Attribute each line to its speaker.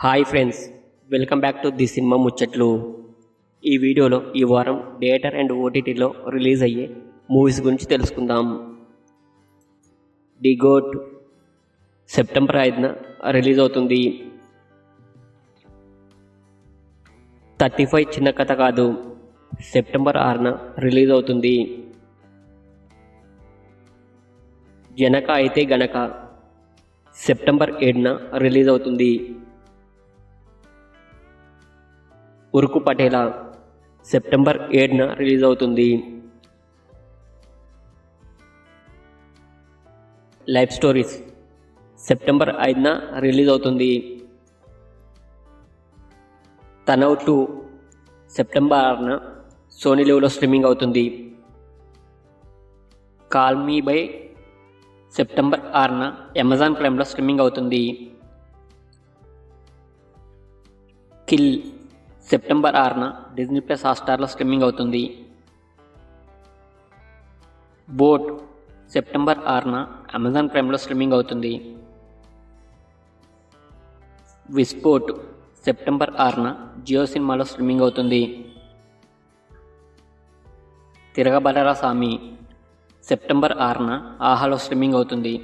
Speaker 1: Hi friends, welcome back to the cinema ముచ్చట్లు. ఈ వీడియోలో ఈ వారం థియేటర్ అండ్ ఓటీటీలో రిలీజ్ అయ్యే మూవీస్ గురించి తెలుసుకుందాం. ది గోట్ సెప్టెంబర్ 5న రిలీజ్ అవుతుంది. 35 చిన్న కథ కాదు సెప్టెంబర్ 6న రిలీజ్ అవుతుంది. జనక అయితే గనక సెప్టెంబర్ 7న రిలీజ్ అవుతుంది. ఉరుకు పటేలా సెప్టెంబర్ 7న రిలీజ్ అవుతుంది. లైఫ్ స్టోరీస్ సెప్టెంబర్ 5న రిలీజ్ అవుతుంది. తనవ్ 2 సెప్టెంబర్ 6న సోనీ లివ్లో స్ట్రీమింగ్ అవుతుంది. కాల్ మీ బై సెప్టెంబర్ 6న అమెజాన్ ప్రైమ్లో స్ట్రీమింగ్ అవుతుంది. కిల్ సెప్టెంబర్ 6న డిజ్నీ ప్లస్ హాట్స్టార్లో స్ట్రీమింగ్ అవుతుంది. బోట్ సెప్టెంబర్ 6న అమెజాన్ ప్రైమ్లో స్ట్రీమింగ్ అవుతుంది. విస్పోర్ట్ సెప్టెంబర్ 6న జియో సినిమాలో స్ట్రీమింగ్ అవుతుంది. తిరగబడరా సామి సెప్టెంబర్ 6న ఆహాలో స్ట్రీమింగ్ అవుతుంది.